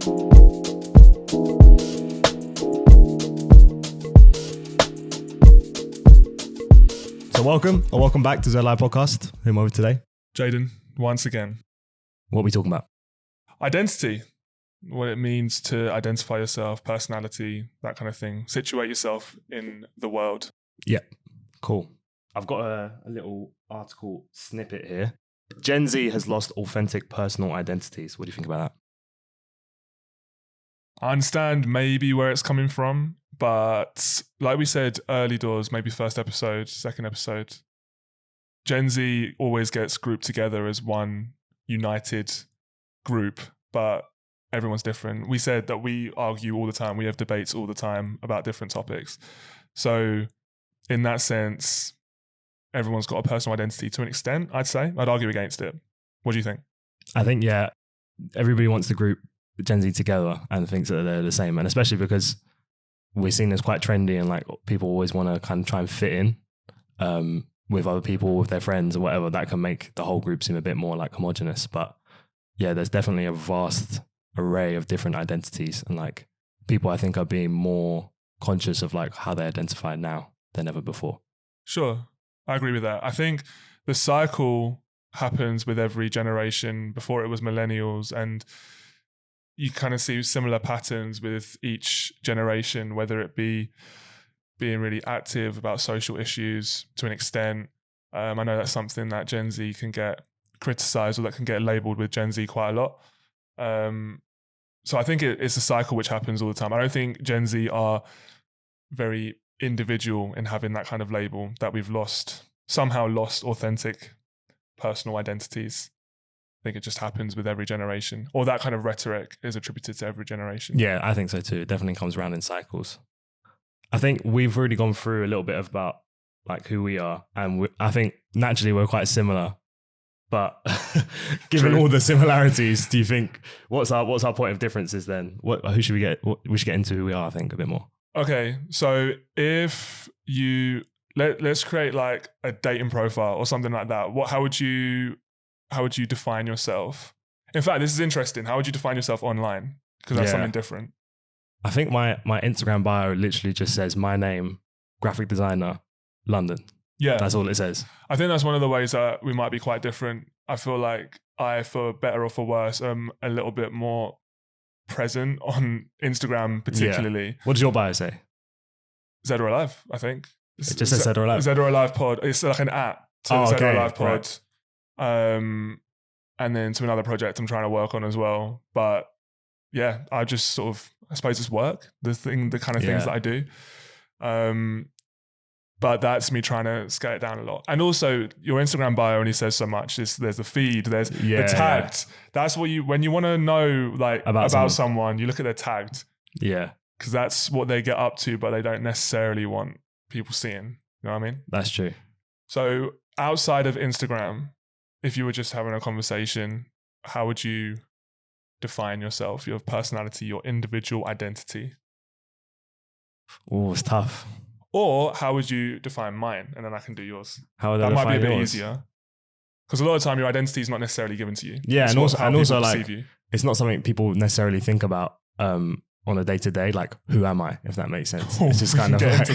So welcome back to Zedoralive Podcast. Who am I with today? Jaden, once again. What are we talking about? Identity. What it means to identify yourself, personality, that kind of thing. Situate yourself in the world. Yeah, cool. I've got a little article snippet here. Gen Z has lost authentic personal identities. What do you think about that? I understand maybe where it's coming from, but like we said early doors, maybe first episode, second episode, Gen Z always gets grouped together as one united group, but everyone's different. We said that we argue all the time. We have debates all the time about different topics. So in that sense, everyone's got a personal identity to an extent, I'd say. I'd argue against it. What do you think? I think, yeah, everybody wants to group Gen Z together and thinks that they're the same. And especially because we're seen as quite trendy and like people always want to kind of try and fit in with other people, with their friends or whatever, that can make the whole group seem a bit more like homogenous. But yeah, there's definitely a vast array of different identities, and like people I think are being more conscious of like how they identify now than ever before. Sure, I agree with that. I think the cycle happens with every generation. Before it was millennials, and you kind of see similar patterns with each generation, whether it be being really active about social issues to an extent. I know that's something that Gen Z can get criticized, or that can get labeled with Gen Z quite a lot. So I think it's a cycle which happens all the time. I don't think Gen Z are very individual in having that kind of label, that we've somehow lost authentic personal identities. I think it just happens with every generation, or that kind of rhetoric is attributed to every generation. Yeah, I think so too. It definitely comes around in cycles. I think we've already gone through a little bit about like who we are, and I think naturally we're quite similar. But given all the similarities, do you think what's our point of differences then? Who should we get? We should get into who we are, I think, a bit more. Okay, so if you let's create like a dating profile or something like that. How would you define yourself? In fact, this is interesting. How would you define yourself online? Because that's something different. I think my Instagram bio literally just says my name, graphic designer, London. Yeah. That's all it says. I think that's one of the ways that we might be quite different. I feel like I, for better or for worse, am a little bit more present on Instagram particularly. Yeah. What does your bio say? Zedoralive, I think. It just says Zedoralive. Zedoralivepod. It's like an at to Zedoralivepod. Right. And then to another project I'm trying to work on as well. But yeah, I just sort of, I suppose it's work, the kind of things that I do. But that's me trying to scale it down a lot. And also, your Instagram bio only says so much. There's the feed, there's the tagged. That's what when you want to know like about someone, you look at their tagged. Yeah. Because that's what they get up to, but they don't necessarily want people seeing. You know what I mean? That's true. So outside of Instagram, if you were just having a conversation, how would you define yourself, your personality, your individual identity? Oh, it's tough. Or how would you define mine? And then I can do yours. How would that might be a bit yours? Easier. Because a lot of the time your identity is not necessarily given to you. Yeah, and also like you. It's not something people necessarily think about on a day-to-day, like who am I, if that makes sense. It's just kind of like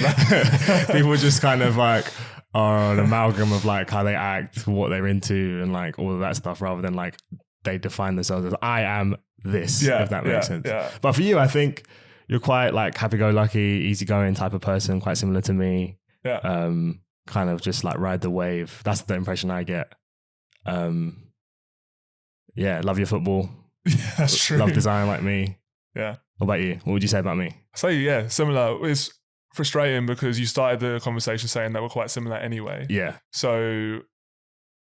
people just kind of like are an amalgam of like how they act, what they're into, and like all of that stuff, rather than like they define themselves as I am this, if that makes sense. Yeah. But for you, I think you're quite like happy-go-lucky, easygoing type of person, quite similar to me. Yeah. Kind of just like ride the wave. That's the impression I get. Yeah, love your football. Yeah, that's true. Love design like me. Yeah. What about you? What would you say about me? I say, yeah, similar. It's frustrating because you started the conversation saying that we're quite similar anyway. Yeah. So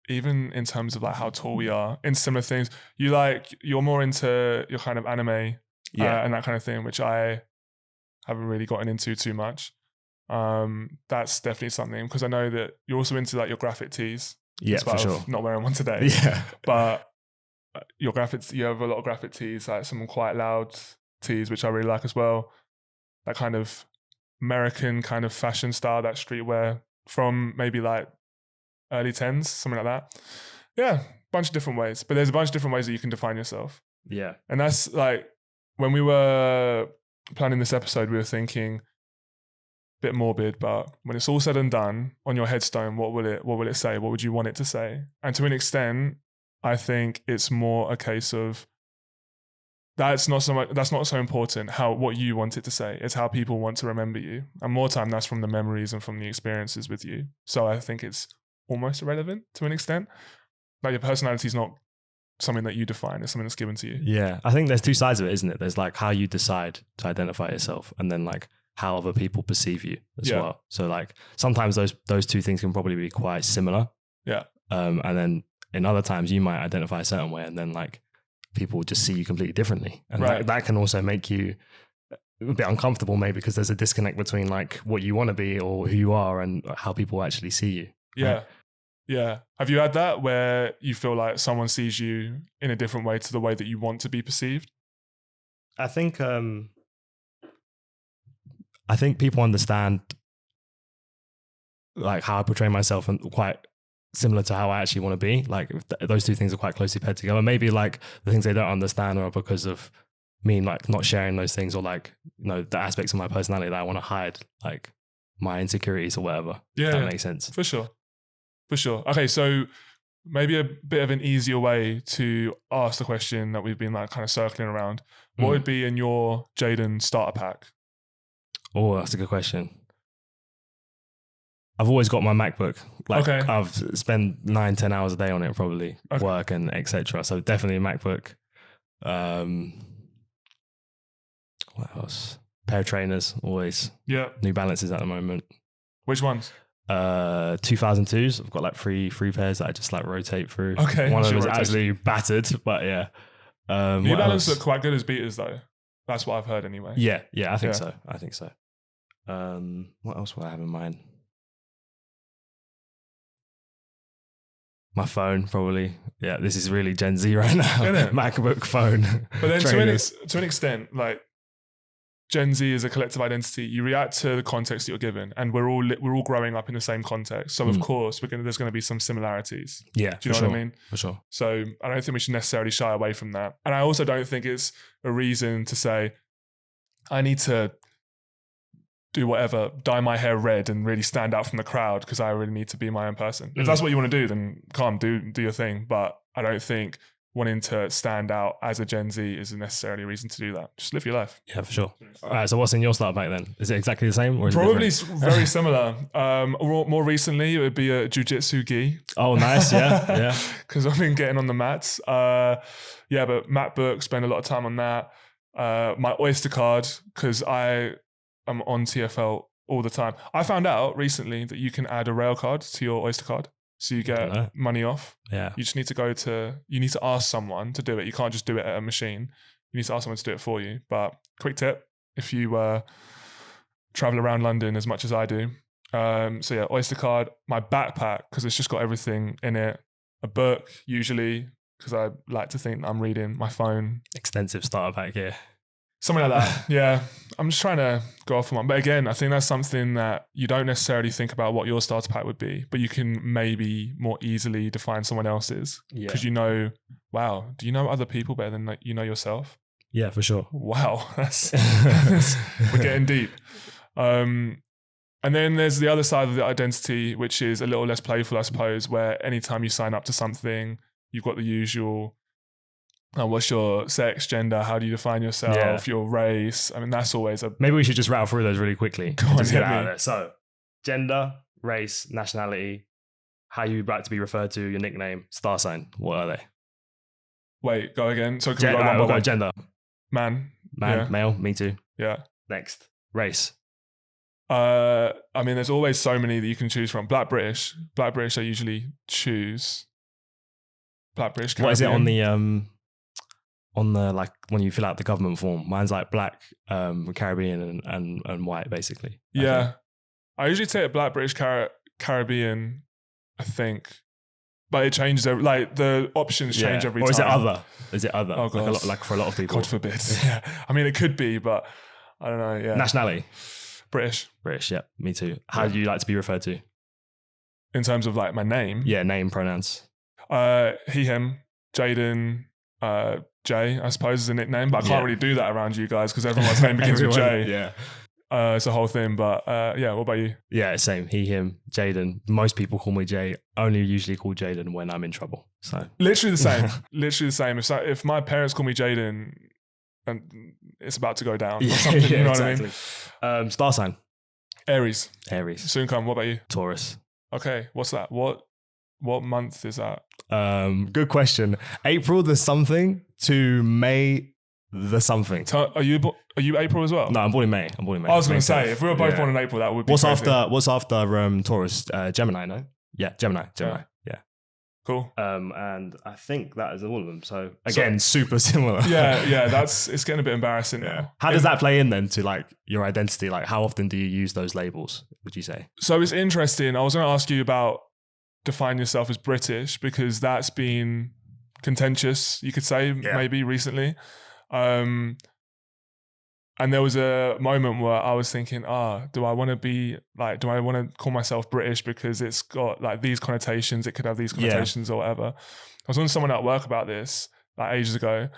even in terms of like how tall we are, in similar things, you're more into your kind of anime and that kind of thing, which I haven't really gotten into too much. That's definitely something, because I know that you're also into like your graphic tees. Yeah, for sure. Not wearing one today. Yeah. But you have a lot of graphic tees, like some quite loud tees, which I really like as well. That kind of American kind of fashion style, that streetwear from maybe like early 10s, something like that. Yeah, bunch of different ways. But there's a bunch of different ways that you can define yourself. Yeah. And that's like, when we were planning this episode, we were thinking, bit morbid, but when it's all said and done, on your headstone, what will it say? What would you want it to say? And to an extent, I think it's more a case of that's not so important what you want it to say. It's how people want to remember you. And more time that's from the memories and from the experiences with you. So I think it's almost irrelevant to an extent. Like your personality is not something that you define, it's something that's given to you. Yeah. I think there's two sides of it, isn't it? There's like how you decide to identify yourself, and then like how other people perceive you as well. So like sometimes those two things can probably be quite similar. Yeah. And then in other times you might identify a certain way, and then like people just see you completely differently. And that can also make you a bit uncomfortable maybe, because there's a disconnect between like what you want to be or who you are and how people actually see you. Yeah. Right? Yeah. Have you had that where you feel like someone sees you in a different way to the way that you want to be perceived? I think people understand like how I portray myself, and quite similar to how I actually want to be. Like those two things are quite closely paired together. Maybe like the things they don't understand are because of me like not sharing those things, or like, you know, the aspects of my personality that I want to hide, like my insecurities or whatever. Yeah, if that makes sense. For sure. Okay, so maybe a bit of an easier way to ask the question that we've been like kind of circling around. What would be in your Jaydon starter pack? Oh, that's a good question. I've always got my MacBook. Like I've spent 9-10 hours a day on it, probably work and etc. So definitely a MacBook. What else? Pair of trainers, always. Yeah. New Balances at the moment. Which ones? 2002s. I've got like three pairs that I just like rotate through. Okay. One of them is actually battered, but yeah. New Balance look quite good as beaters though. That's what I've heard anyway. Yeah, I think so. What else would I have in mind? My phone, probably. Yeah, this is really Gen Z right now. MacBook, phone. But then to an extent, like Gen Z is a collective identity. You react to the context that you're given, and we're all growing up in the same context. So of course, there's going to be some similarities. Yeah, do you know what I mean? For sure. So I don't think we should necessarily shy away from that. And I also don't think it's a reason to say I need to do whatever, dye my hair red and really stand out from the crowd because I really need to be my own person. If that's what you want to do, then calm, do your thing. But I don't think wanting to stand out as a Gen Z is necessarily a reason to do that. Just live your life. Yeah, for sure. All right, so what's in your starter pack then? Is it exactly the same? Or is probably it very similar. More recently, it would be a jiu-jitsu gi. Oh, nice. Yeah. Because I've been getting on the mats. But MacBook, spend a lot of time on that. My Oyster card, because I'm on TFL all the time. I found out recently that you can add a rail card to your Oyster card. So you get money off. Yeah. You just need to ask someone to do it. You can't just do it at a machine. You need to ask someone to do it for you. But quick tip, if you travel around London as much as I do. Oyster card, my backpack, because it's just got everything in it. A book, usually, because I like to think I'm reading. My phone. Extensive starter pack here. Something like that. Yeah. I'm just trying to go off on one. But again, I think that's something that you don't necessarily think about what your starter pack would be, but you can maybe more easily define someone else's. Because do you know other people better than you know yourself? Yeah, for sure. Wow. We're getting deep. And then there's the other side of the identity, which is a little less playful, I suppose, where anytime you sign up to something, you've got the usual... what's your sex, gender? How do you define yourself? Your race? I mean, that's always Maybe we should just rattle through those really quickly. Just get out of there. So, gender, race, nationality, how you like to be referred to, your nickname, star sign. What are they? Wait, go again. So, we'll go gender. Man, male. Me too. Yeah. Next, race. I mean, there's always so many that you can choose from. Black British. I usually choose. Black British. Caribbean. What is it on the like when you fill out the government form? Mine's like black, Caribbean and white basically. I usually take Black British Caribbean, I think, but it changes like the options change every time. Or is it other? Oh god, like for a lot of people. God forbid. Yeah, I mean it could be, but I don't know. Yeah, nationality. British. Yeah, me too. How do you like to be referred to? In terms of like my name? Yeah, name, pronouns. He, him, Jaden. Jay, I suppose, is a nickname, but I can't really do that around you guys because everyone's name begins with Jay. Yeah. It's a whole thing, but what about you? Yeah, same. He, him, Jaden. Most people call me Jay. Only usually call Jaden when I'm in trouble. So literally the same. Literally the same. If my parents call me Jaden, and it's about to go down or something, you know exactly. What I mean? Star sign. Aries. Soon come. What about you? Taurus. Okay, what's that? What month is that? Good question. April the something to May the something. Are you April as well? No, I'm born in May. I was going to say, if we were both born in April, that would be What's crazy. What's after Taurus? Gemini, no? Yeah, Gemini. Yeah. Cool. And I think that is all of them. So again, super similar. Yeah. It's getting a bit embarrassing now. How does that play in then to like your identity? Like how often do you use those labels, would you say? So it's interesting. I was going to ask you about define yourself as British because that's been contentious, you could say, maybe recently. And there was a moment where I was thinking, do I want to call myself British because it's got like these connotations, it could have these connotations or whatever. I was on someone at work about this like ages ago,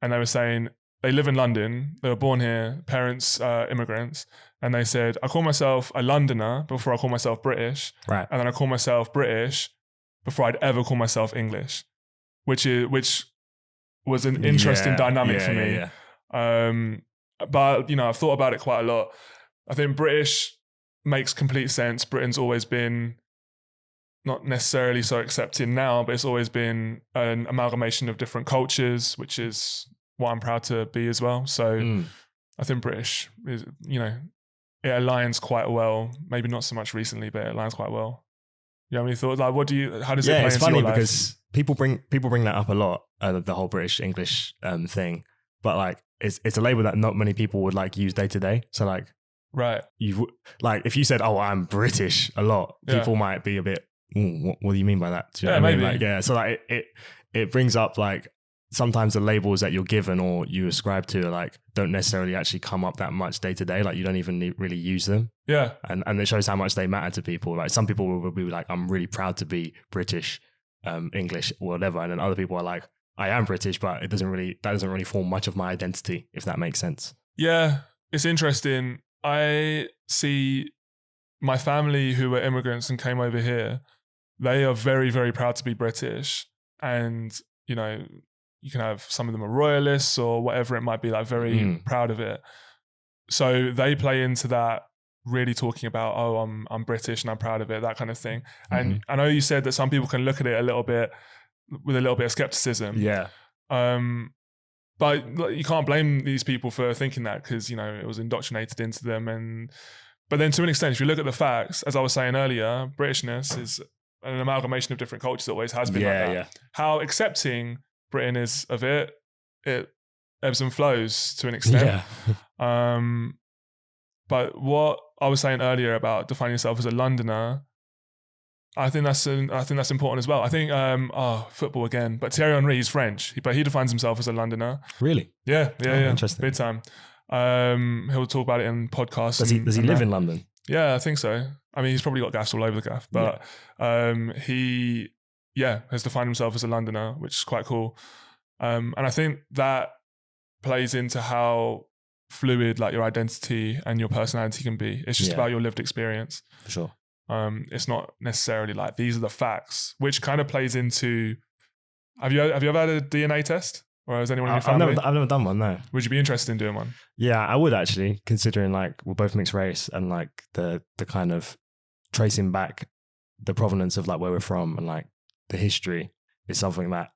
and they were saying they live in London, they were born here, parents immigrants, and they said, I call myself a Londoner before I call myself British, right? And then I call myself British before I'd ever call myself English, which was an interesting dynamic for me. But, I've thought about it quite a lot. I think British makes complete sense. Britain's always been not necessarily so accepting now, but it's always been an amalgamation of different cultures, which is what I'm proud to be as well. So I think British is, it aligns quite well. Maybe not so much recently, but it aligns quite well. You have any thoughts? Like, how does it play into your life? It's funny because people bring that up a lot, the whole British English thing. But like, it's a label that not many people would like use day to day. So like, right, if you said, "Oh, I'm British," a lot, people might be a bit, what do you mean by that? Do you know what I mean? Like, so like it brings up like sometimes the labels that you're given or you ascribe to like don't necessarily actually come up that much day to day. Like you don't even really use them. Yeah, and it shows how much they matter to people. Like some people will be like, "I'm really proud to be British, English, or whatever," and then other people are like, I am British, but that doesn't really form much of my identity, if that makes sense. Yeah, it's interesting. I see my family who were immigrants and came over here. They are very, very proud to be British. And, you can have some of them are royalists or whatever it might be, like very proud of it. So they play into that, really talking about, I'm British and I'm proud of it, that kind of thing. And I know you said that some people can look at it with a little bit of skepticism. Yeah. But you can't blame these people for thinking that because, it was indoctrinated into them. But then to an extent, if you look at the facts, as I was saying earlier, Britishness is an amalgamation of different cultures. It always has been like that. Yeah. How accepting Britain is of it ebbs and flows to an extent. Yeah. But what I was saying earlier about defining yourself as a Londoner, I think that's important as well. I think football again, but Thierry Henry, he's French, but he defines himself as a Londoner. Really? Yeah. Interesting. Big time. He'll talk about it in podcasts. Does he live in London? Yeah, I think so. I mean, he's probably got gaffs all over the gaff, but he has defined himself as a Londoner, which is quite cool. And I think that plays into how fluid like your identity and your personality can be. It's just about your lived experience. For sure. It's not necessarily like these are the facts, which kind of plays into. Have you ever had a DNA test, or has anyone in your family? I've never done one. No. Would you be interested in doing one? Yeah, I would actually, considering like we're both mixed race and like the kind of tracing back the provenance of like where we're from and like the history is something that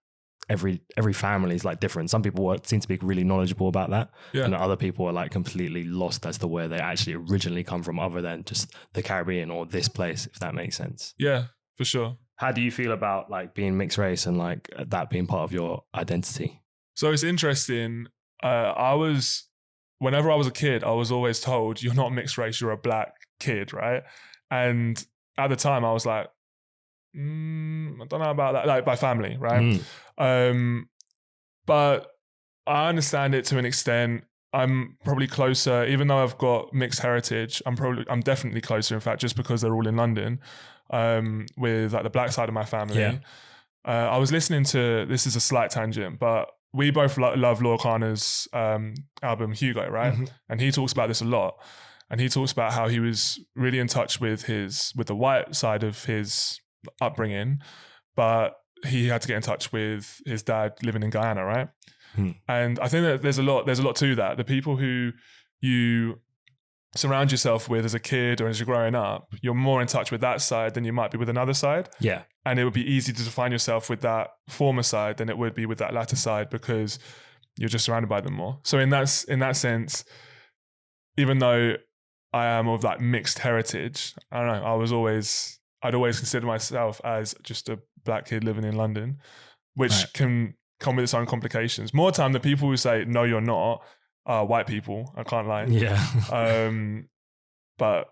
every family is like different. Some people seem to be really knowledgeable about that, and other people are like completely lost as to where they actually originally come from, other than just the Caribbean or this place, if that makes sense. Yeah, for sure. How do you feel about like being mixed race and like that being part of your identity? So it's interesting. Whenever I was a kid, I was always told you're not mixed race, you're a black kid, right? And at the time, I was like, I don't know about that, like by family, right? But I understand it to an extent. I'm probably closer, even though I've got mixed heritage, I'm definitely closer, in fact, just because they're all in London, with like the black side of my family. Yeah. I was listening to, this is a slight tangent, but we both love Lil Kana's album Hugo, right? Mm-hmm. And he talks about this a lot. And he talks about how he was really in touch with the white side of his upbringing, but he had to get in touch with his dad living in Guyana, right? And I think that there's a lot to that. The people who you surround yourself with as a kid or as you're growing up, you're more in touch with that side than you might be with another side. Yeah. And it would be easy to define yourself with that former side than it would be with that latter side because you're just surrounded by them more. So in that sense, even though I am of like mixed heritage, I don't know, I'd always consider myself as just a black kid living in London, which can come with its own complications. More time, the people who say, no, you're not, are white people. I can't lie. Yeah. But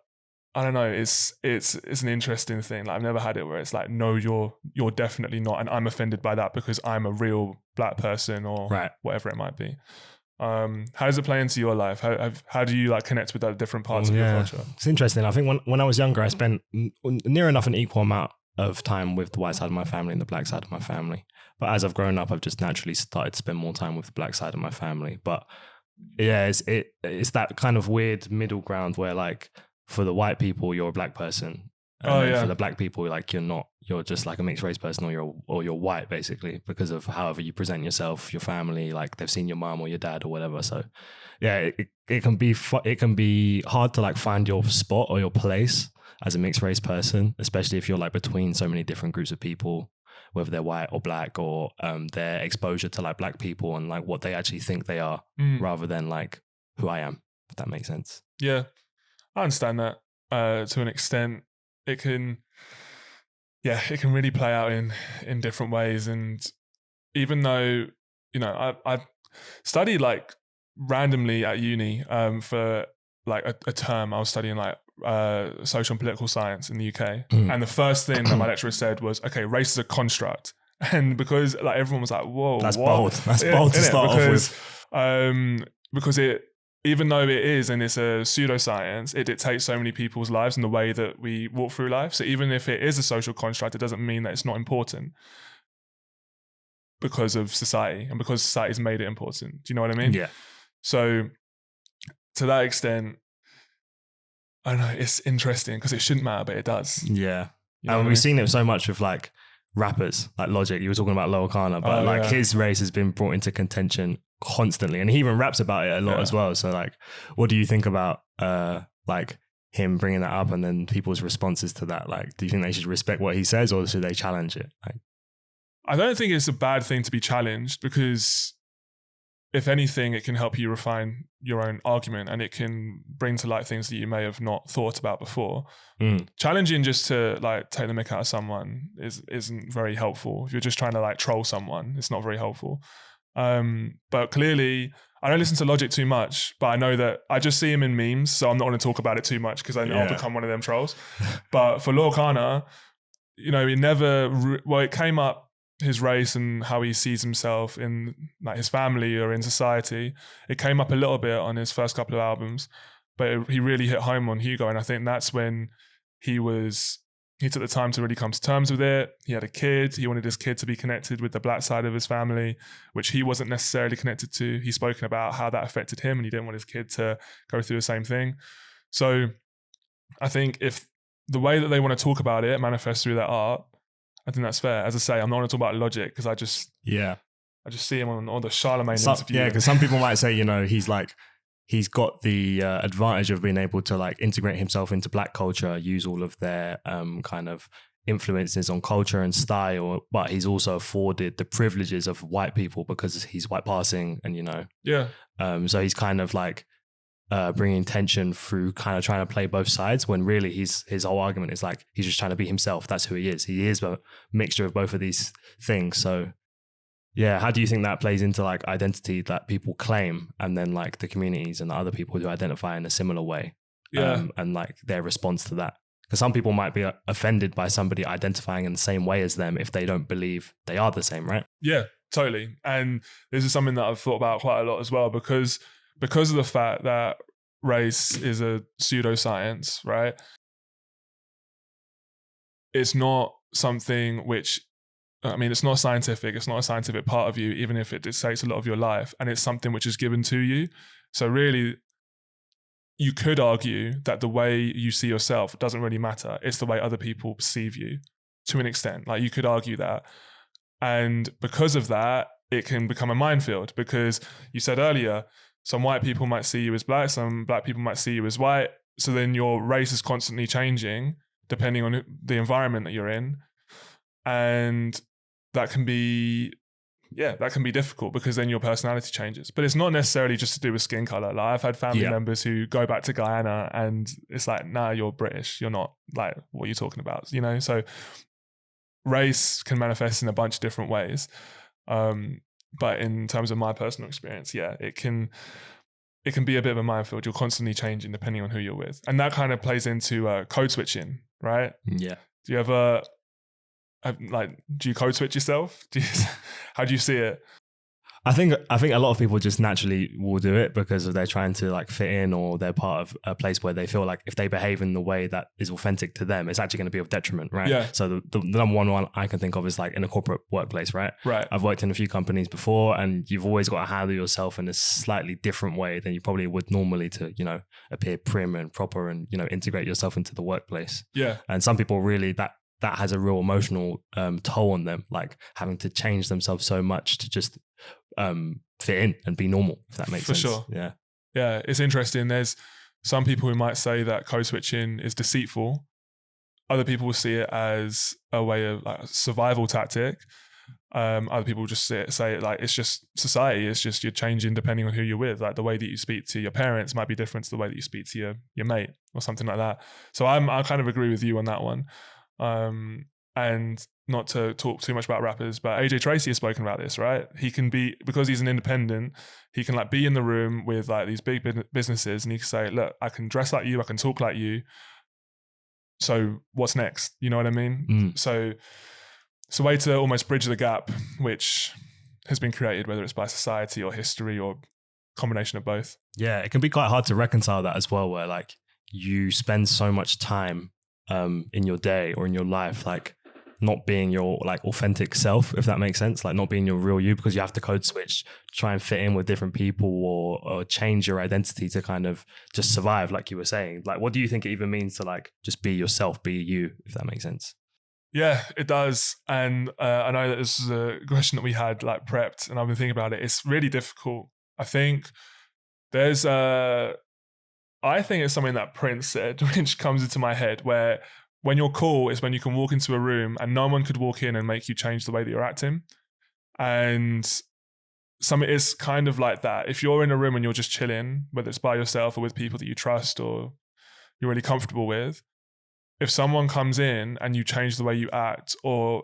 I don't know, it's an interesting thing. Like I've never had it where it's like, no, you're definitely not. And I'm offended by that because I'm a real black person or whatever it might be. How does it play into your life? How do you like connect with the different parts of your culture? It's interesting. I think when I was younger, I spent near enough an equal amount of time with the white side of my family and the black side of my family. But as I've grown up, I've just naturally started to spend more time with the black side of my family. But yeah, it's that kind of weird middle ground where like for the white people, you're a black person. And for the black people, like you're not. You're just like a mixed race person, or you're white basically because of however you present yourself, your family, like they've seen your mom or your dad or whatever. So yeah, it can be hard to like find your spot or your place as a mixed race person, especially if you're like between so many different groups of people, whether they're white or black, or their exposure to like black people and like what they actually think they are, rather than like who I am. If that makes sense. Yeah, I understand that to an extent. It can really play out in different ways. And even though, you know, I studied like randomly at uni for like a term. I was studying like social and political science in the UK. And the first thing that my lecturer said was, okay, race is a construct. And because like everyone was like, whoa, that's what? bold. That's bold to start off with. Because it, even though it is, and it's a pseudoscience, it dictates so many people's lives and the way that we walk through life. So even if it is a social construct, it doesn't mean that it's not important because of society and because society's made it important. Do you know what I mean? Yeah. So to that extent, I don't know, it's interesting because it shouldn't matter, but it does. Yeah. You know and we've seen it so much with like rappers, like Logic. You were talking about Lil Kana, but his race has been brought into contention constantly, and he even raps about it a lot as well. So like, what do you think about like him bringing that up and then people's responses to that? Like, do you think they should respect what he says or should they challenge it? Like, I don't think it's a bad thing to be challenged because if anything, it can help you refine your own argument and it can bring to light things that you may have not thought about before. Challenging just to like take the mick out of someone isn't very helpful. If you're just trying to like troll someone, it's not very helpful. But clearly, I don't listen to Logic too much, but I know that I just see him in memes, so I'm not going to talk about it too much because I know I'll become one of them trolls. But for Lil Kana, you know, it came up, his race and how he sees himself in like his family or in society. It came up a little bit on his first couple of albums, but he really hit home on Hugo. And I think that's when he took the time to really come to terms with it. He had a kid. He wanted his kid to be connected with the black side of his family, which he wasn't necessarily connected to. He's spoken about how that affected him and he didn't want his kid to go through the same thing. So I think if the way that they want to talk about it manifests through their art, I think that's fair. As I say, I'm not going to talk about Logic because I just see him on the Charlemagne interview. Yeah, because some people might say, you know, he's got the advantage of being able to like integrate himself into black culture, use all of their kind of influences on culture and style, but he's also afforded the privileges of white people because he's white passing and, you know. Yeah. So he's kind of like bringing tension through kind of trying to play both sides when really his whole argument is like he's just trying to be himself. That's who he is. He is a mixture of both of these things. So yeah, how do you think that plays into like identity that people claim and then like the communities and the other people who identify in a similar way? And like their response to that? Because some people might be offended by somebody identifying in the same way as them if they don't believe they are the same, right? Yeah, totally. And this is something that I've thought about quite a lot as well because of the fact that race is a pseudoscience, right? It's not something which I mean, it's not scientific. It's not a scientific part of you, even if it dictates a lot of your life. And it's something which is given to you. So really, you could argue that the way you see yourself doesn't really matter. It's the way other people perceive you to an extent. Like, you could argue that. And because of that, it can become a minefield, because you said earlier, some white people might see you as black, some black people might see you as white. So then your race is constantly changing depending on the environment that you're in. And that can be difficult, because then your personality changes. But it's not necessarily just to do with skin color. Like, I've had family members who go back to Guyana and it's like, nah, you're British. You're not, like, what are you talking about? You know, so race can manifest in a bunch of different ways. But in terms of my personal experience, it can be a bit of a minefield. You're constantly changing depending on who you're with. And that kind of plays into code switching, right? Yeah. Do you ever, do you code switch yourself? How do you see it? I think a lot of people just naturally will do it because they're trying to like fit in, or they're part of a place where they feel like if they behave in the way that is authentic to them, it's actually going to be of detriment, right? Yeah. So the number one I can think of is like in a corporate workplace, right? Right. I've worked in a few companies before, and you've always got to handle yourself in a slightly different way than you probably would normally to, you know, appear prim and proper and, you know, integrate yourself into the workplace. Yeah. And some people really that has a real emotional toll on them, like having to change themselves so much to just fit in and be normal, if that makes sense. For sure. Yeah. Yeah, it's interesting. There's some people who might say that code switching is deceitful. Other people will see it as a way of like, a survival tactic. Other people just say it like it's just society. It's just you're changing depending on who you're with. Like the way that you speak to your parents might be different to the way that you speak to your mate or something like that. So I kind of agree with you on that one. And not to talk too much about rappers, but AJ Tracy has spoken about this, right? He can be, because he's an independent, he can like be in the room with like these big businesses, and he can say, look, I can dress like you, I can talk like you. So what's next? You know what I mean? So it's a way to almost bridge the gap, which has been created, whether it's by society or history or combination of both. Yeah, it can be quite hard to reconcile that as well, where like you spend so much time in your day or in your life, like not being your like authentic self, if that makes sense, like not being your real you, because you have to code switch, try and fit in with different people or change your identity to kind of just survive, like you were saying. Like, what do you think it even means to like just be yourself, be you, if that makes sense? Yeah, it does. And I know that this is a question that we had like prepped, and I've been thinking about it. It's really difficult. I think there's I think it's something that Prince said, which comes into my head, where when you're cool is when you can walk into a room and no one could walk in and make you change the way that you're acting. And something is kind of like that. If you're in a room and you're just chilling, whether it's by yourself or with people that you trust or you're really comfortable with, if someone comes in and you change the way you act, and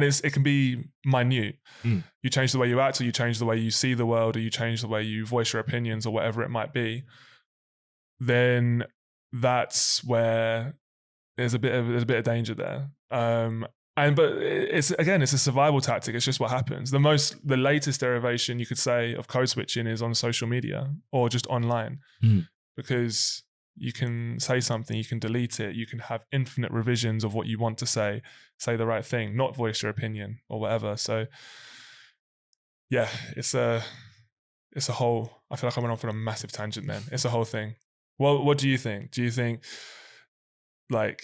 it can be minute. You change the way you act, or you change the way you see the world, or you change the way you voice your opinions, or whatever it might be, then that's where there's a bit of danger there. But it's a survival tactic. It's just what happens. The latest derivation you could say of code switching is on social media or just online, because you can say something, you can delete it, you can have infinite revisions of what you want to say the right thing, not voice your opinion or whatever. So yeah, it's a whole, I feel like I went off on a massive tangent then. It's a whole thing. Well, what do you think? Do you think, like,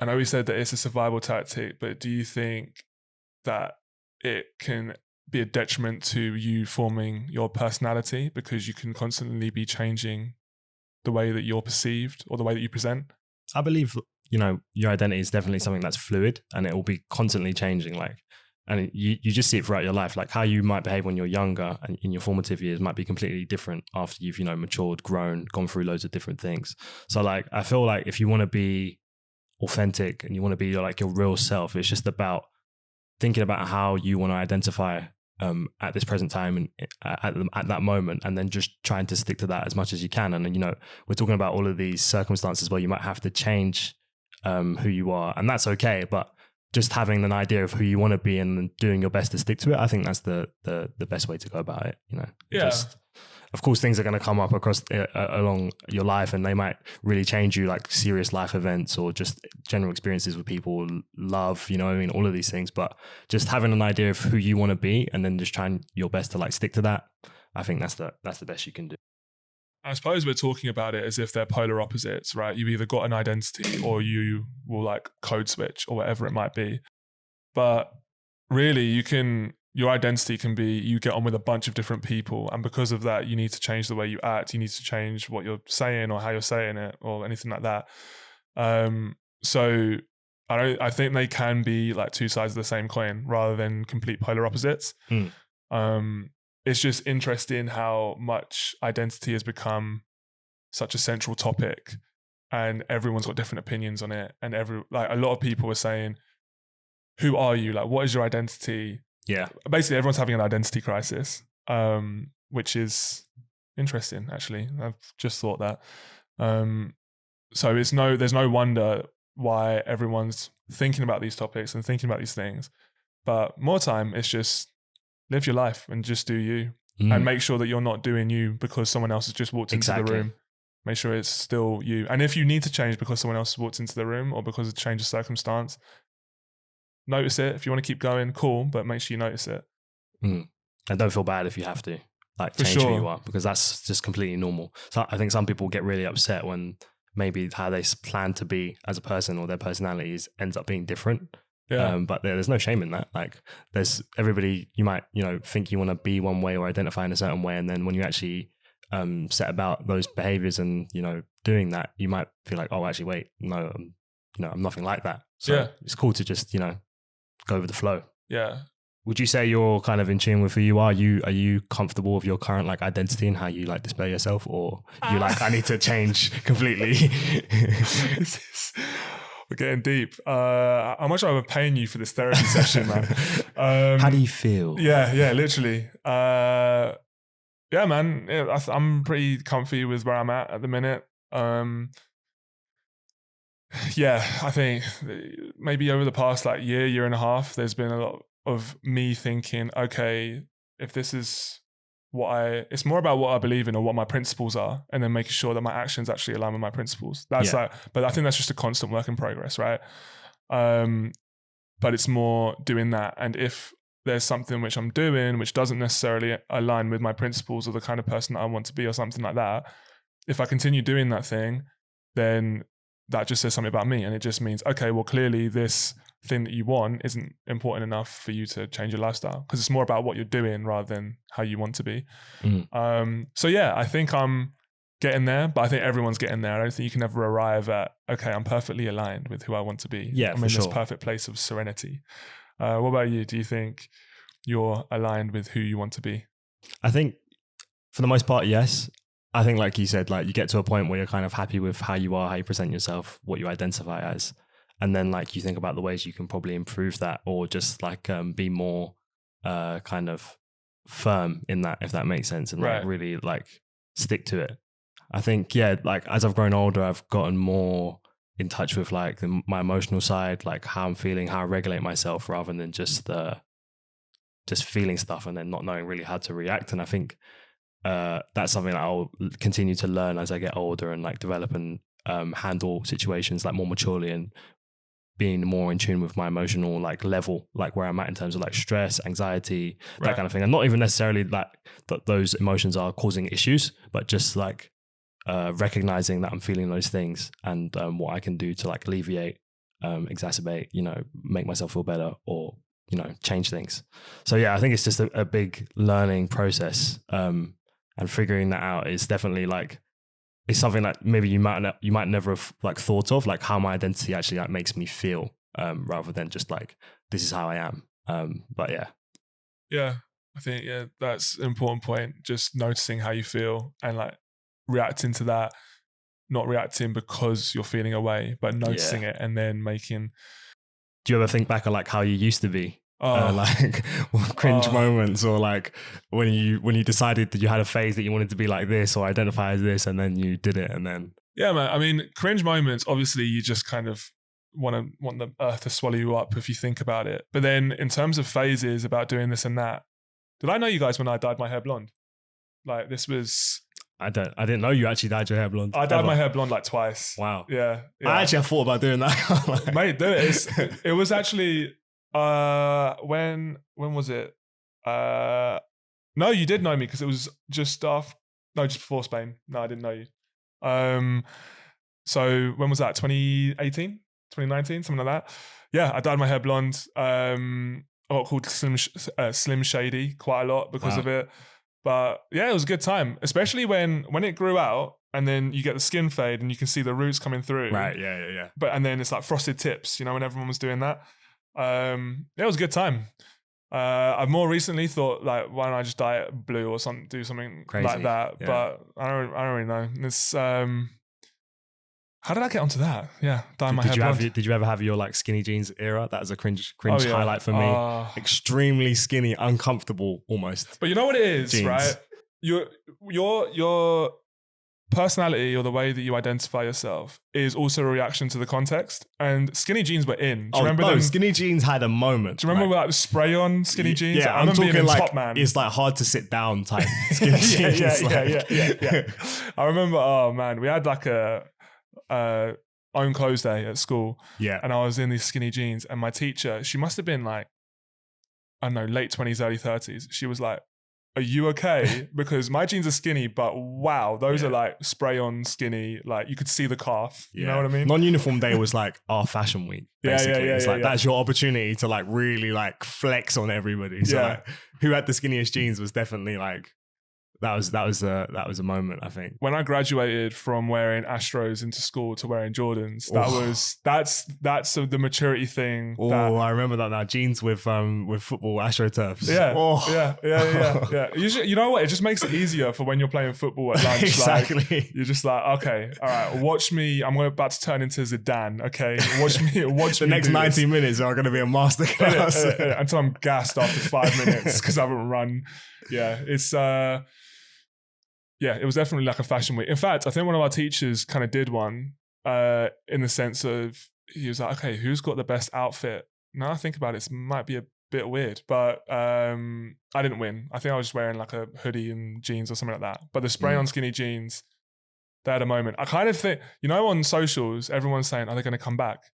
I know we said that it's a survival tactic, but do you think that it can be a detriment to you forming your personality because you can constantly be changing the way that you're perceived or the way that you present? I believe, you know, your identity is definitely something that's fluid, and it will be constantly changing. Like, and you just see it throughout your life. Like how you might behave when you're younger and in your formative years might be completely different after you've, you know, matured, grown, gone through loads of different things. So like, I feel like if you want to be authentic and you want to be like your real self, it's just about thinking about how you want to identify at this present time and at that moment, and then just trying to stick to that as much as you can. And you know, we're talking about all of these circumstances where you might have to change who you are, and that's okay. But just having an idea of who you want to be and doing your best to stick to it. I think that's the best way to go about it. Yeah. Of course, things are going to come up across along your life, and they might really change you, like serious life events or just general experiences with people, love, all of these things. But just having an idea of who you want to be and then just trying your best to like stick to that, I think that's the best you can do. I suppose we're talking about it as if they're polar opposites, right? You've either got an identity or you will like code switch or whatever it might be. But really, your identity can be you get on with a bunch of different people, and because of that, you need to change the way you act. You need to change what you're saying or how you're saying it or anything like that. So I think they can be like two sides of the same coin rather than complete polar opposites. It's just interesting how much identity has become such a central topic, and everyone's got different opinions on it. And a lot of people are saying, "Who are you? Like, what is your identity?" Yeah. Basically, everyone's having an identity crisis, which is interesting, actually. I've just thought that. So there's no wonder why everyone's thinking about these topics and thinking about these things. But more time, it's just live your life and just do you. And make sure that you're not doing you because someone else has just walked into the room. Make sure it's still you. And if you need to change because someone else has walked into the room or because of a change of circumstance, notice it. If you want to keep going, cool, but make sure you notice it. And don't feel bad if you have to change who you are, because that's just completely normal. So I think some people get really upset when maybe how they plan to be as a person or their personalities ends up being different. Yeah. But there's no shame in that. Like there's everybody, you might, think you want to be one way or identify in a certain way. And then when you actually set about those behaviors and, doing that, you might feel like, oh, actually, wait, no, I'm nothing like that. So it's cool to just, go with the flow. Yeah. Would you say you're kind of in tune with who you are? Are you comfortable with your current like identity and how you like display yourself, or you like I need to change completely? We're getting deep. How much am I paying you for this therapy session, man? How do you feel? Yeah, literally. Yeah, man. Yeah, I'm pretty comfy with where I'm at the minute. Yeah, I think maybe over the past year and a half, there's been a lot of me thinking, okay, if this is it's more about what I believe in or what my principles are, and then making sure that my actions actually align with my principles. But I think that's just a constant work in progress, right? But it's more doing that. And if there's something which I'm doing which doesn't necessarily align with my principles or the kind of person that I want to be or something like that, if I continue doing that thing, then that just says something about me. And it just means, okay, well, clearly this thing that you want isn't important enough for you to change your lifestyle, because it's more about what you're doing rather than how you want to be. So yeah, I think I'm getting there, but I think everyone's getting there. I don't think you can ever arrive at, okay, I'm perfectly aligned with who I want to be. Yeah, I'm in this perfect place of serenity. What about you? Do you think you're aligned with who you want to be? I think for the most part, yes. I think like you said, you get to a point where you're kind of happy with how you are, how you present yourself, what you identify as. And then you think about the ways you can probably improve that, or just be more kind of firm in that, if that makes sense, and really stick to it. I think, as I've grown older, I've gotten more in touch with my emotional side, how I'm feeling, how I regulate myself, rather than just feeling stuff and then not knowing really how to react. And I think that's something that I'll continue to learn as I get older and develop and handle situations more maturely, and being more in tune with my emotional level, where I'm at in terms of stress, anxiety, that kind of thing. And not even necessarily that those emotions are causing issues, but just recognizing that I'm feeling those things, and what I can do to alleviate, exacerbate, make myself feel better, or change things. So yeah, I think it's just a big learning process, and figuring that out is definitely it's something that maybe you might never have thought of, how my identity actually makes me feel, rather than just this is how I am. But yeah, I think that's an important point. Just noticing how you feel and reacting to that, not reacting because you're feeling away, but noticing it and then making. Do you ever think back on how you used to be? Cringe moments, or when you decided that you had a phase that you wanted to be like this or identify as this, and then you did it, and then man, I mean, cringe moments, obviously you just kind of want the earth to swallow you up if you think about it. But then in terms of phases about doing this and that, did I know you guys when I dyed my hair blonde? Like this was... I didn't know you actually dyed your hair blonde. I dyed my hair blonde like twice. Wow. Yeah. I actually have thought about doing that. Mate, do it. It was actually when was it? No, you did know me because it was just before Spain. No, I didn't know you. So when was that? 2018, 2019, something like that. Yeah, I dyed my hair blonde. I got called Slim Shady quite a lot because of it. But yeah, it was a good time, especially when it grew out and then you get the skin fade and you can see the roots coming through. Right, yeah. And then it's like frosted tips, when everyone was doing that. Yeah, it was a good time. I've more recently thought like, why don't I just dye it blue or something, do something crazy like that? Yeah. But I don't really know. It's how did I get onto that? Yeah, dye my hair blonde. Did you ever have your like skinny jeans era? That was a cringe highlight for me. Extremely skinny, uncomfortable almost. But you know what it is, jeans. Right? Your personality or the way that you identify yourself is also a reaction to the context. And skinny jeans were in. Do you remember them? Skinny jeans had a moment. Do you remember like the spray-on skinny jeans? Yeah, I'm talking like Top Man. It's like hard to sit down type skinny jeans. Yeah. I remember. Oh man, we had like a own clothes day at school. Yeah. And I was in these skinny jeans and my teacher, she must have been like, I don't know, late 20s, early 30s. She was like, are you okay? Because my jeans are skinny, but wow, those are like spray on skinny. Like you could see the calf. You know what I mean? Non-uniform day was like our fashion week. Basically. It's like that's your opportunity to like really like flex on everybody. So like, who had the skinniest jeans was definitely like, that was a moment, I think. When I graduated from wearing Astros into school to wearing Jordans, that's the maturity thing. Oh, I remember that now. Jeans with football AstroTurfs. Yeah. You know what? It just makes it easier for when you're playing football at lunch. Exactly. Like, you're just like, okay, all right, watch me. I'm about to turn into Zidane. Okay, watch me. The next 90 minutes are going to be a masterclass. Until I'm gassed after 5 minutes because I haven't run. Yeah, it's it was definitely like a fashion week. In fact, I think one of our teachers kind of did one in the sense of, he was like, okay, who's got the best outfit? Now I think about it might be a bit weird, but I didn't win. I think I was just wearing like a hoodie and jeans or something like that. But the spray-on skinny jeans, they had a moment. I kind of think, on socials, everyone's saying, are they going to come back?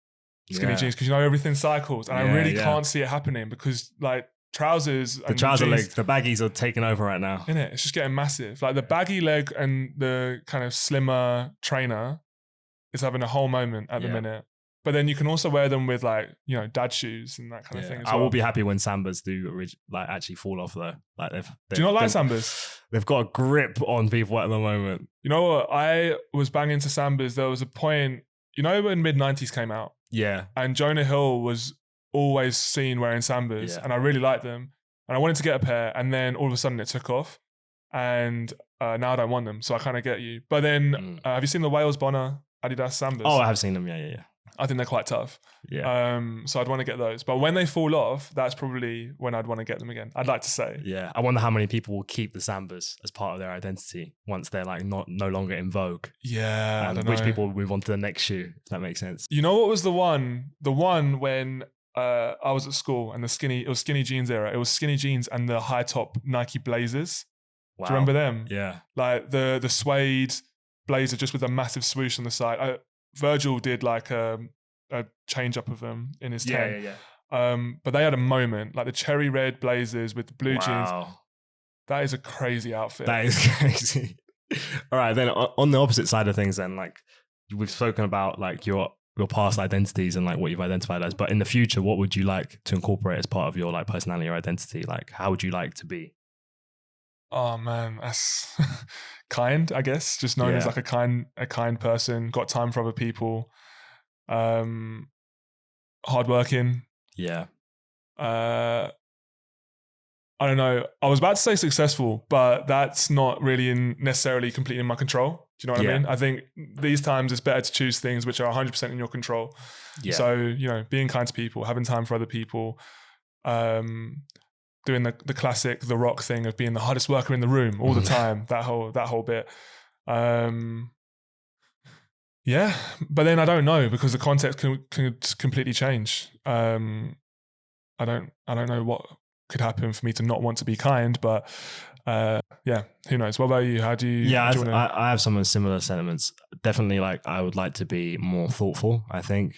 Skinny jeans, because everything cycles. And I really can't see it happening because like, trousers, the trouser legs, the baggies are taking over right now. Innit? It's just getting massive. Like the baggy leg and the kind of slimmer trainer is having a whole moment at the minute. But then you can also wear them with like, dad shoes and that kind of thing as well. I will be happy when Sambas do like actually fall off though. Like do you not like Sambas? They've got a grip on people at the moment. You know what? I was banging to Sambas. There was a point, when mid-90s came out. Yeah. And Jonah Hill was always seen wearing Sambas and I really liked them and I wanted to get a pair and then all of a sudden it took off and now I don't want them, so I kind of get you. But then have you seen the Wales Bonner Adidas Sambas? Oh, I have seen them. Yeah. I think they're quite tough. Yeah. So I'd want to get those, but when they fall off, that's probably when I'd want to get them again, I'd like to say. Yeah, I wonder how many people will keep the Sambas as part of their identity once they're like no longer in vogue. Yeah, and which people will move on to the next shoe, if that makes sense. You know what was the one when I was at school and it was skinny jeans era. It was skinny jeans and the high top Nike Blazers. Wow. Do you remember them? Yeah. Like the suede blazer just with a massive swoosh on the side. Virgil did like a change up of them in his 10. Yeah. But they had a moment, like the cherry red blazers with the blue jeans. That is a crazy outfit. That is crazy. All right, then on the opposite side of things then, like we've spoken about like your past identities and like what you've identified as, but in the future, what would you like to incorporate as part of your like personality or identity? Like, how would you like to be? Oh man, that's kind, I guess. Just known as like a kind person, got time for other people, hardworking. Yeah. I don't know. I was about to say successful, but that's not really necessarily completely in my control. Do you know what I mean? I think these times it's better to choose things which are 100% in your control. Yeah. So, being kind to people, having time for other people, doing the classic, The Rock thing of being the hardest worker in the room all the time, that whole bit. Yeah, but then I don't know because the context can completely change. I don't know what could happen for me to not want to be kind, but yeah, who knows? What about you? How do you? Yeah, do you wanna... I have some similar sentiments. Definitely, like I would like to be more thoughtful. I think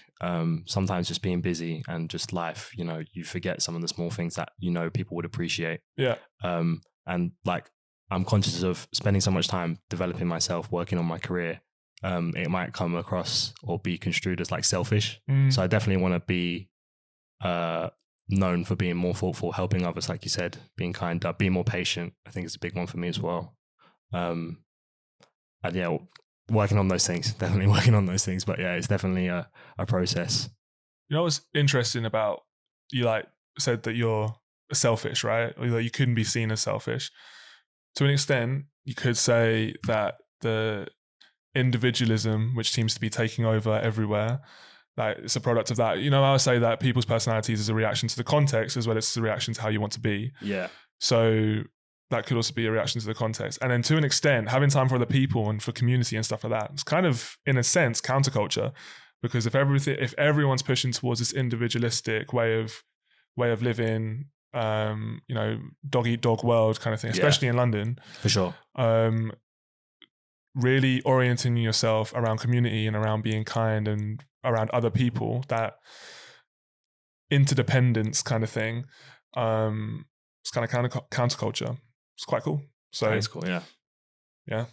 sometimes just being busy and just life, you forget some of the small things that people would appreciate. Yeah. And like I'm conscious of spending so much time developing myself, working on my career. It might come across or be construed as like selfish. So I definitely want to be known for being more thoughtful, helping others, like you said, being kinder, being more patient. I think it's a big one for me as well. And yeah, working on those things, definitely working on those things. But yeah, it's definitely a process. You know what's interesting about you? Like said that you're selfish, right? Or that you couldn't be seen as selfish. To an extent, you could say that the individualism, which seems to be taking over everywhere, like it's a product of that. I would say that people's personalities is a reaction to the context as well as a reaction to how you want to be. Yeah. So that could also be a reaction to the context. And then to an extent, having time for other people and for community and stuff like that, it's kind of, in a sense, counterculture. Because if everyone's pushing towards this individualistic way of living, dog eat dog world kind of thing, especially in London. For sure. Really orienting yourself around community and around being kind and around other people, that interdependence kind of thing. It's kind of counterculture. It's quite cool. So it's cool, yeah. Yeah.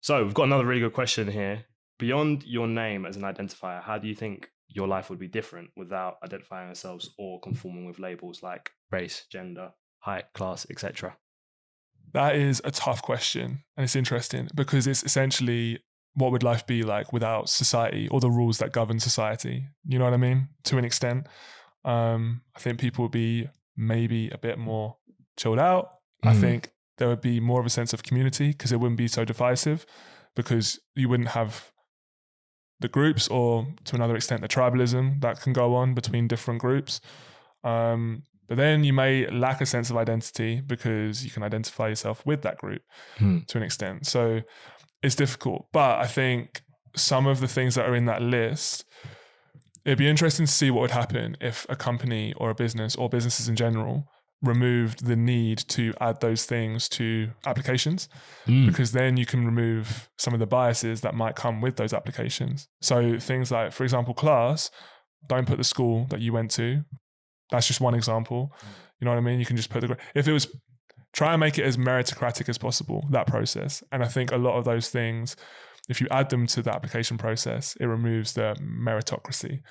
So we've got another really good question here. Beyond your name as an identifier, how do you think your life would be different without identifying ourselves or conforming with labels like race, gender, height, class, etc.? That is a tough question, and it's interesting because it's essentially, what would life be like without society or the rules that govern society? You know what I mean? To an extent, I think people would be maybe a bit more chilled out. I think there would be more of a sense of community because it wouldn't be so divisive, because you wouldn't have the groups, or to another extent, the tribalism that can go on between different groups. But then you may lack a sense of identity because you can identify yourself with that group to an extent. So it's difficult. But I think some of the things that are in that list, it'd be interesting to see what would happen if a company or a business, or businesses in general, removed the need to add those things to applications, because then you can remove some of the biases that might come with those applications. So things like, for example, class, don't put the school that you went to. That's just one example. You know what I mean? You can just put if it was, try and make it as meritocratic as possible, that process. And I think a lot of those things, if you add them to the application process, it removes the meritocracy.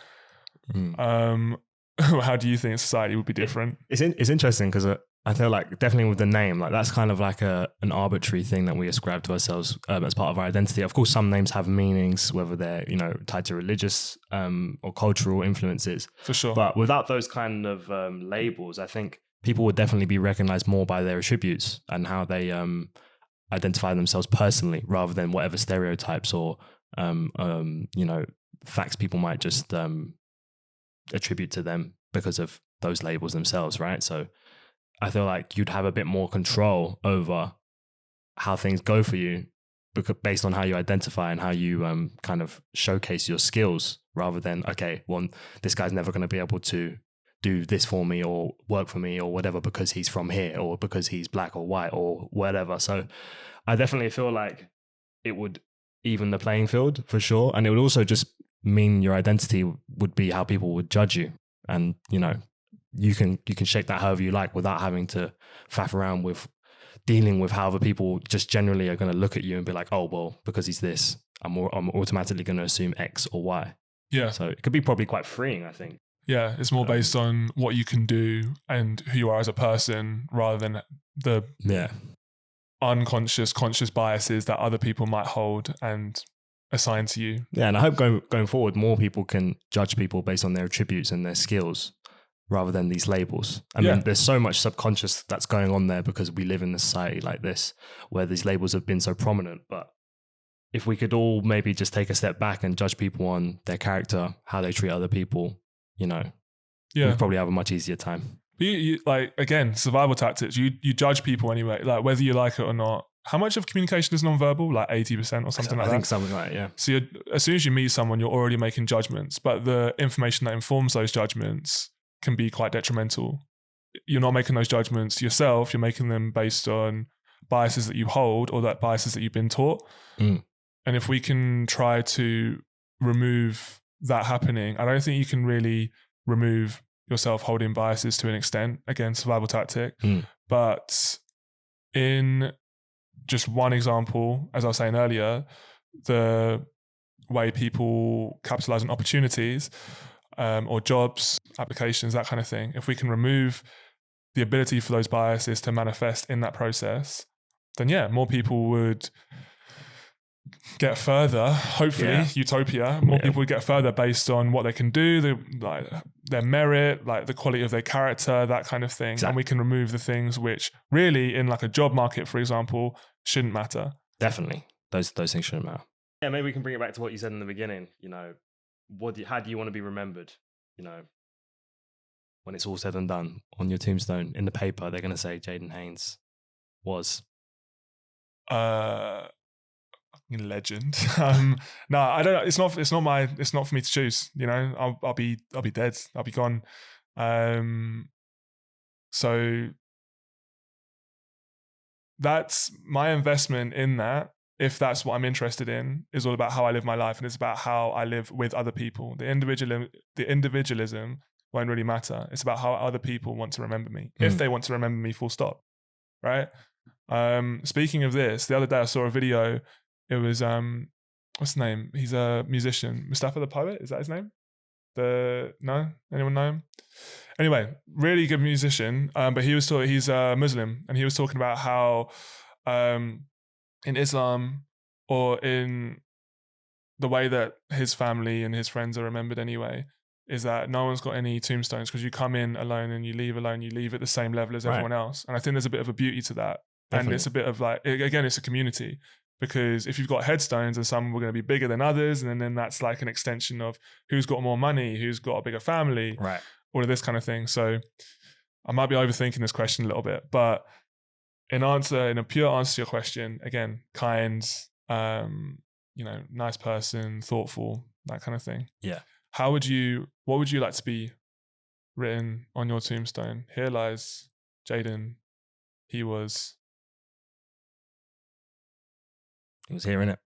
How do you think society would be different? It's interesting because I feel like definitely with the name, like that's kind of like an arbitrary thing that we ascribe to ourselves as part of our identity. Of course, some names have meanings, whether they're tied to religious or cultural influences. For sure. But without those kind of labels, I think people would definitely be recognized more by their attributes and how they identify themselves personally, rather than whatever stereotypes or facts people might just attribute to them because of those labels themselves, right? So I feel like you'd have a bit more control over how things go for you, because based on how you identify and how you kind of showcase your skills, rather than, okay, well, this guy's never going to be able to do this for me or work for me or whatever because he's from here or because he's black or white or whatever. So I definitely feel like it would even the playing field for sure. And it would also just mean your identity would be how people would judge you. And, you can shape that however you like without having to faff around with dealing with how other people just generally are going to look at you and be like, oh, well, because he's this, I'm automatically going to assume X or Y. Yeah. So it could be probably quite freeing, I think. Yeah, it's more based on what you can do and who you are as a person, rather than the unconscious, conscious biases that other people might hold and assign to you. Yeah, and I hope going forward, more people can judge people based on their attributes and their skills rather than these labels. I mean, there's so much subconscious that's going on there because we live in a society like this where these labels have been so prominent. But if we could all maybe just take a step back and judge people on their character, how they treat other people, we'd probably have a much easier time. You like, again, survival tactics. You judge people anyway, like whether you like it or not. how much of communication is nonverbal? Like 80% or something like that? I think something like that, yeah. So as soon as you meet someone, you're already making judgments, but the information that informs those judgments can be quite detrimental. You're not making those judgments yourself. You're making them based on biases that you hold or that biases that you've been taught. And if we can try to remove that happening, I don't think you can really remove yourself holding biases to an extent. Again, survival tactic. But in just one example, as I was saying earlier, the way people capitalize on opportunities or jobs, applications, that kind of thing, if we can remove the ability for those biases to manifest in that process, then yeah, more people would get further, hopefully, utopia, more people would get further based on what they can do, their merit, like the quality of their character, that kind of thing. Exactly. And we can remove the things which really in like a job market, for example, shouldn't matter. Definitely. Those things shouldn't matter. Yeah, maybe we can bring it back to what you said in the beginning. You know, how do you want to be remembered? You know, when it's all said and done, on your tombstone, in the paper, they're going to say Jaden Haynes was legend. No, I don't know. It's not for me to choose. You know, I'll be dead. I'll be gone. So that's my investment in that. If that's what I'm interested in, is all about how I live my life, and it's about how I live with other people. The individualism won't really matter. It's about how other people want to remember me, if they want to remember me, full stop. Right? Speaking of this, the other day I saw a video. It was what's his name? He's a musician. Mustafa the Poet, is that his name? No? Anyone know him? Anyway, really good musician. But he's Muslim, and he was talking about how in Islam, or in the way that his family and his friends are remembered anyway, is that no one's got any tombstones, because you come in alone and you leave alone, you leave at the same level as everyone else. And I think there's a bit of a beauty to that. Definitely. And it's a bit of like, again, it's a community, because if you've got headstones and some are going to be bigger than others, and then that's like an extension of who's got more money, who's got a bigger family, right? All of this kind of thing. So I might be overthinking this question a little bit, but in a pure answer to your question, again, kind, nice person, thoughtful, that kind of thing. Yeah. What would you like to be written on your tombstone? Here lies Jaden. He was here, innit?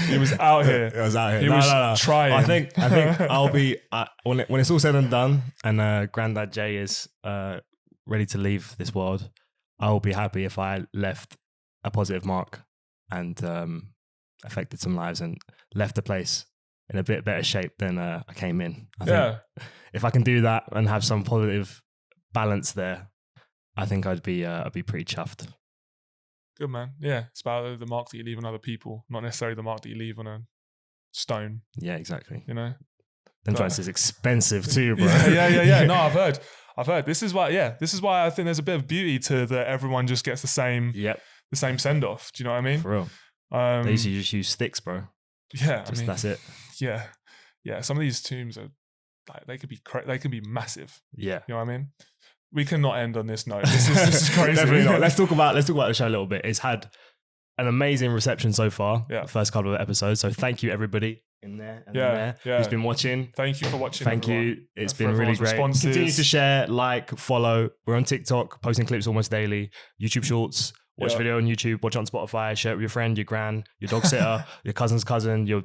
He was out here. He was out here. He was trying. I think I'll be when it's all said and done, and Grandad Jay is ready to leave this world, I will be happy if I left a positive mark and affected some lives and left the place in a bit better shape than I came in. I think if I can do that and have some positive balance there, I think I'd be pretty chuffed. Good, man. Yeah, it's about the mark that you leave on other people, not necessarily the mark that you leave on a stone. Yeah, exactly. You know? Them joints is expensive too, bro. Yeah. No, I've heard. This is why I think there's a bit of beauty to that everyone just gets the same send-off. Do you know what I mean? For real. They used to just use sticks, bro. Yeah. That's it. Yeah. Yeah. Some of these tombs are like, they could be massive. Yeah. You know what I mean? We cannot end on this note. This is crazy. Definitely not. Let's talk about the show a little bit. It's had an amazing reception so far. Yeah. The first couple of episodes. So thank you everybody in there and there who's been watching. Thank you for watching. Thank you. It's been really great. Responses. Continue to share, like, follow. We're on TikTok, posting clips almost daily. YouTube Shorts. Watch video on YouTube. Watch on Spotify. Share it with your friend, your gran, your dog sitter, your cousin's cousin, your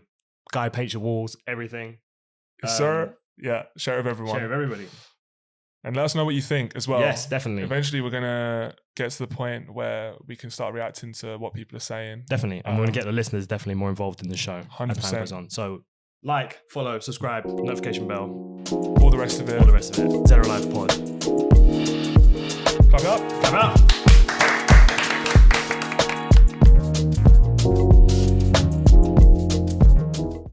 guy paints your walls, everything. Sir, yeah. Share it with everyone. Share it with everybody. And let us know what you think as well. Yes, definitely. Eventually, we're going to get to the point where we can start reacting to what people are saying. Definitely. And we're going to get the listeners definitely more involved in the show 100%. as time goes on. So, like, follow, subscribe, notification bell. All the rest of it. Zedoralivepod. Clap it up. Clap it up.